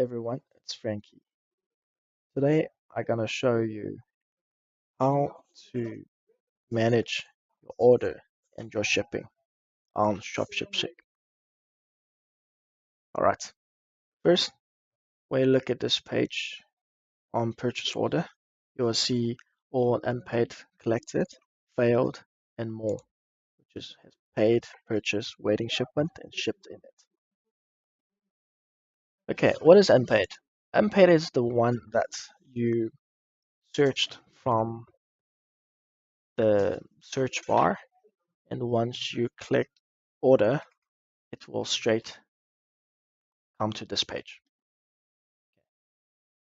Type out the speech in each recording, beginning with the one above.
everyone, it's Frankie. Today I'm gonna show you how to manage your order and your shipping on ShopShipShake. Alright, first when you look at this page on purchase order, you will see all unpaid, collected, failed, and more, which is paid, purchase, waiting shipment, and shipped in it. Okay, what is unpaid? Unpaid is the one that you searched from the search bar, and once you click order, it will straight come to this page.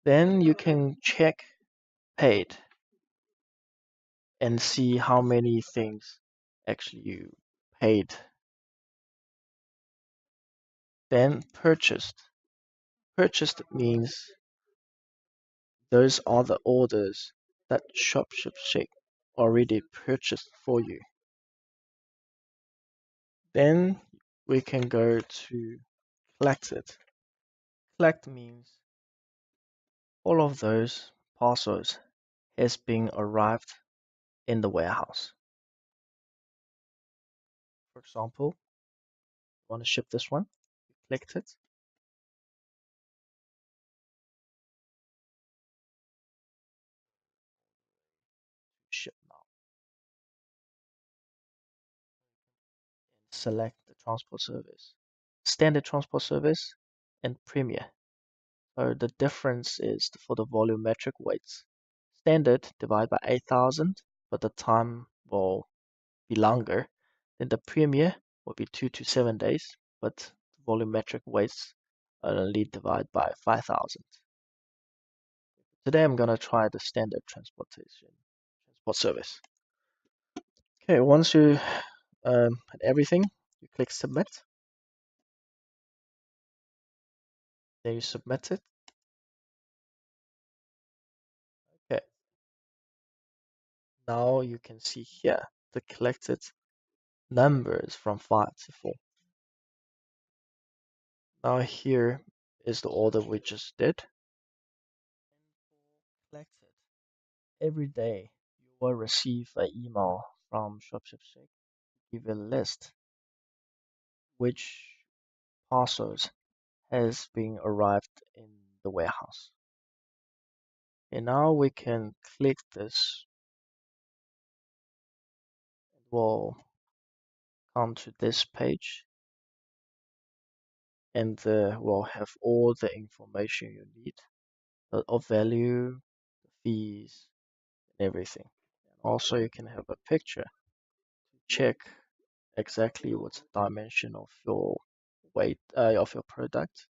Then you can check paid and see how many things actually you paid. Then purchased. Purchased means those are the orders that ShopShipShake already purchased for you. Then we can go to collected. Collect means all of those parcels has been arrived in the warehouse. For example, you want to ship this one, you clicked it, ship now, and select the transport service. Standard transport service and premier. So the difference is for the volumetric weights. Standard divide by 8,000, but the time will be longer. Then the premier will be 2 to 7 days, but the volumetric weights are only divide by 5,000. Today I'm gonna try the standard transport service. Okay, once you had everything, you click submit. Then you submit it. Okay, now you can see here the collected numbers from 5 to 4. Now here is the order we just did. Collected. Every day you will receive an email from ShopShipShake give a list which parcels has been arrived in the warehouse. And now we can click this. It will come to this page and we'll have all the information you need of value, the fees, and everything. And also you can have a picture to check exactly what's the dimension of your weight of your product.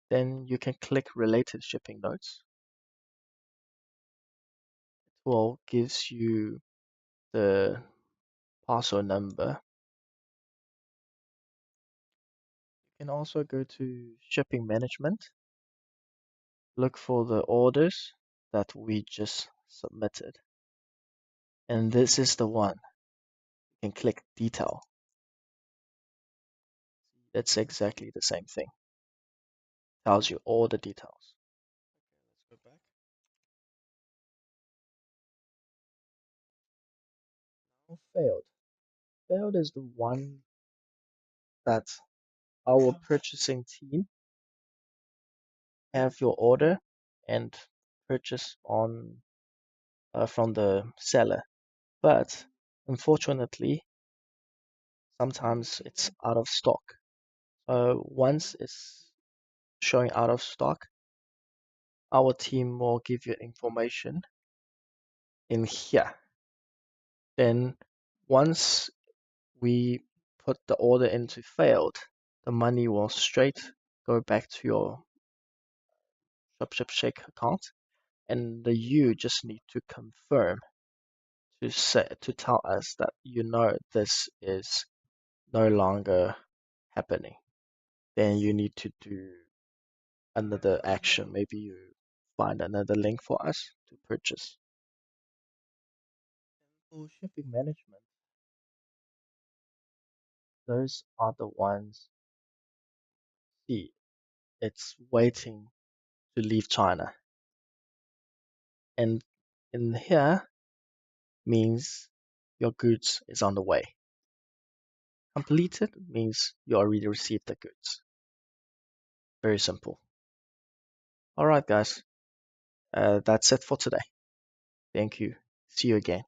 Then you can click related shipping notes. It will gives you the parcel number. You can also go to shipping management, look for the orders that we just submitted. And this is the one. You can click detail. It's exactly the same thing. Tells you all the details. Let's go back. Now failed. Failed is the one that our purchasing team have your order and purchase on from the seller. But unfortunately, sometimes it's out of stock. Once it's showing out of stock, our team will give you information in here. Then once we put the order into failed, the money will straight go back to your ShopShipShake account, and you just need to confirm to tell us that you know this is no longer happening. Then you need to do another action. Maybe you find another link for us to purchase. For shipping management, those are the ones. See, it's waiting to leave China. And in here means your goods is on the way. Completed means you already received the goods. Very simple. All right, guys. That's it for today. Thank you. See you again.